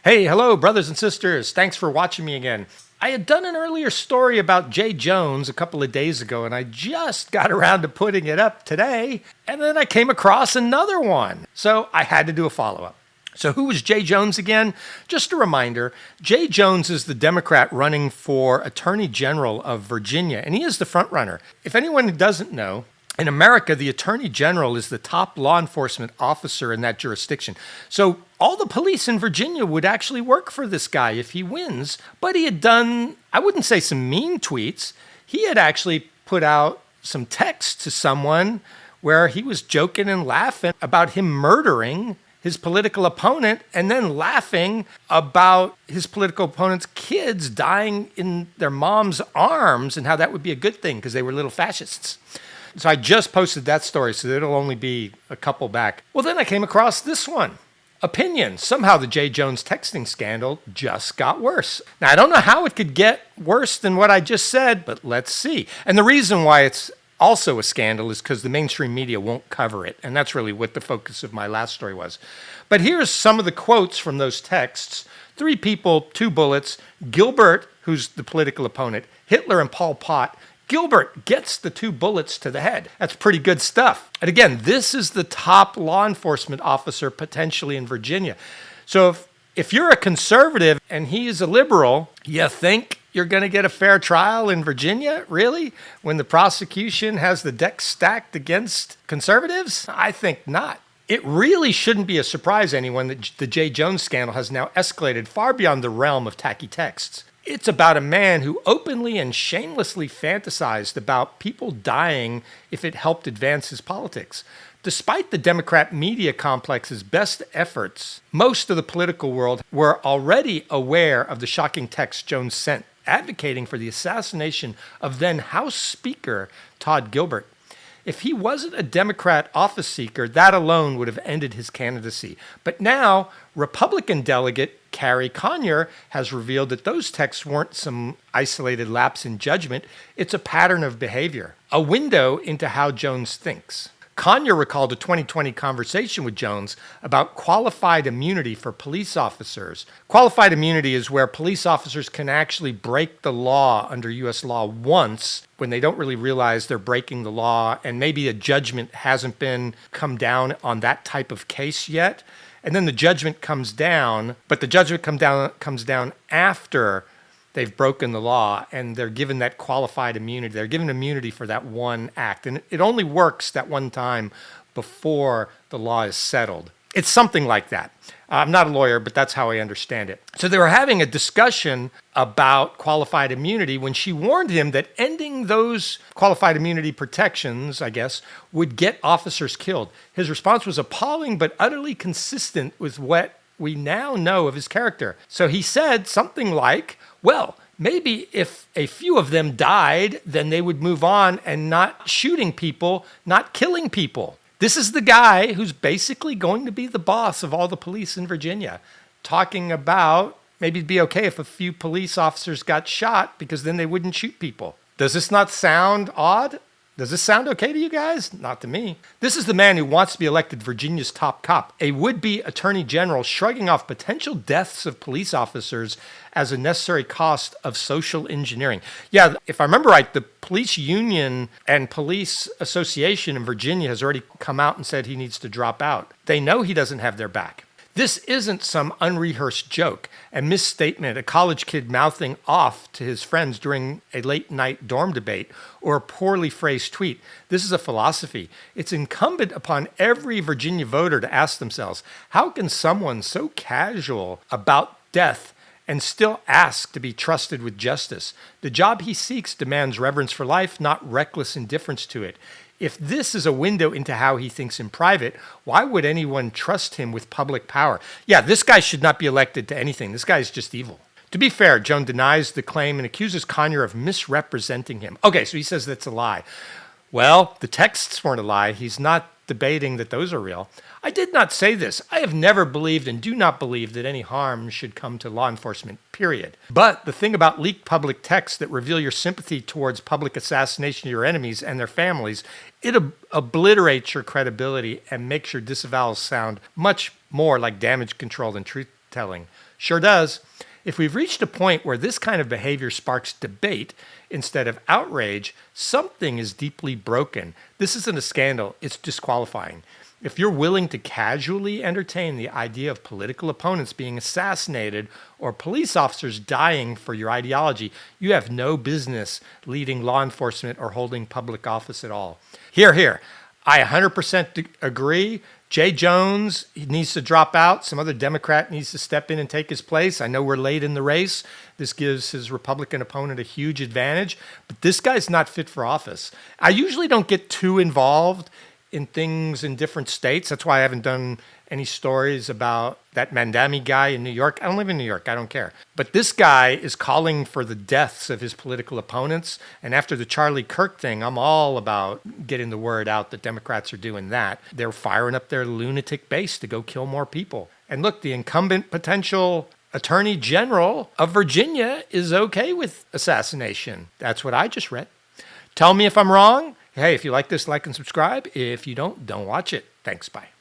Hey, hello, brothers and sisters. Thanks for watching me again. I had done an earlier story about Jay Jones a couple of days ago, and I just got around to putting it up today, and then I came across another one. So I had to do a follow-up. So who was Jay Jones again? Just a reminder, Jay Jones is the Democrat running for Attorney General of Virginia, and he is the front runner. If anyone doesn't know, in America, the Attorney General is the top law enforcement officer in that jurisdiction. So all the police in Virginia would actually work for this guy if he wins. But he had done, I wouldn't say some mean tweets. He had actually put out some text to someone where he was joking and laughing about him murdering his political opponent and then laughing about his political opponent's kids dying in their mom's arms and how that would be a good thing because they were little fascists. So I just posted that story, so it'll only be a couple back. Well, then I came across this one. Opinion. Somehow the Jay Jones texting scandal just got worse. Now, I don't know how it could get worse than what I just said, but let's see. And the reason why it's also a scandal is because the mainstream media won't cover it. And that's really what the focus of my last story was. But here's some of the quotes from those texts. 3 people, 2 bullets. Gilbert, who's the political opponent, Hitler and Pol Pot. Gilbert gets the 2 bullets to the head. That's pretty good stuff. And again, this is the top law enforcement officer potentially in Virginia. So if you're a conservative and he is a liberal, you think you're going to get a fair trial in Virginia? Really? When the prosecution has the deck stacked against conservatives? I think not. It really shouldn't be a surprise to anyone that the Jay Jones scandal has now escalated far beyond the realm of tacky texts. It's about a man who openly and shamelessly fantasized about people dying if it helped advance his politics. Despite the Democrat media complex's best efforts, most of the political world were already aware of the shocking text Jones sent, advocating for the assassination of then House Speaker Todd Gilbert. If he wasn't a Democrat office seeker, that alone would have ended his candidacy. But now, Republican delegate Carrie Conyer has revealed that those texts weren't some isolated lapse in judgment. It's a pattern of behavior, a window into how Jones thinks. Conyer recalled a 2020 conversation with Jones about qualified immunity for police officers. Qualified immunity is where police officers can actually break the law under U.S. law once when they don't really realize they're breaking the law and maybe a judgment hasn't been come down on that type of case yet. And then the judgment comes down, but the judgment comes down after they've broken the law and they're given that qualified immunity. They're given immunity for that one act. And it only works that one time before the law is settled. It's something like that. I'm not a lawyer, but that's how I understand it. So they were having a discussion about qualified immunity when she warned him that ending those qualified immunity protections, I guess, would get officers killed. His response was appalling but utterly consistent with what we now know of his character. So he said something like, well, maybe if a few of them died, then they would move on and not shooting people, not killing people. This is the guy who's basically going to be the boss of all the police in Virginia, talking about maybe it'd be okay if a few police officers got shot because then they wouldn't shoot people. Does this not sound odd? Does this sound okay to you guys? Not to me. This is the man who wants to be elected Virginia's top cop, a would-be attorney general shrugging off potential deaths of police officers as a necessary cost of social engineering. Yeah, if I remember right, the police union and police association in Virginia has already come out and said he needs to drop out. They know he doesn't have their back. This isn't some unrehearsed joke, a misstatement, a college kid mouthing off to his friends during a late-night dorm debate, or a poorly phrased tweet. This is a philosophy. It's incumbent upon every Virginia voter to ask themselves, how can someone so casual about death and still ask to be trusted with justice? The job he seeks demands reverence for life, not reckless indifference to it. If this is a window into how he thinks in private, why would anyone trust him with public power? Yeah, this guy should not be elected to anything. This guy's just evil. To be fair, Jones denies the claim and accuses Conyer of misrepresenting him. Okay, so he says that's a lie. Well, the texts weren't a lie. He's not debating that those are real. I did not say this. I have never believed and do not believe that any harm should come to law enforcement, period. But the thing about leaked public texts that reveal your sympathy towards public assassination of your enemies and their families, it obliterates your credibility and makes your disavowals sound much more like damage control than truth telling. Sure does. If we've reached a point where this kind of behavior sparks debate instead of outrage, something is deeply broken. This isn't a scandal, it's disqualifying. If you're willing to casually entertain the idea of political opponents being assassinated or police officers dying for your ideology, you have no business leading law enforcement or holding public office at all. Hear, hear. I 100% agree. Jay Jones, he needs to drop out. Some other Democrat needs to step in and take his place. I know we're late in the race. This gives his Republican opponent a huge advantage, but this guy's not fit for office. I usually don't get too involved in things in different states. That's why I haven't done any stories about that Mandami guy in New York. I don't live in New York. I don't care. But this guy is calling for the deaths of his political opponents. And after the Charlie Kirk thing, I'm all about getting the word out that Democrats are doing that. They're firing up their lunatic base to go kill more people. And look, the incumbent potential Attorney General of Virginia is okay with assassination. That's what I just read. Tell me if I'm wrong. Hey, if you like this, like and subscribe. If you don't watch it. Thanks. Bye.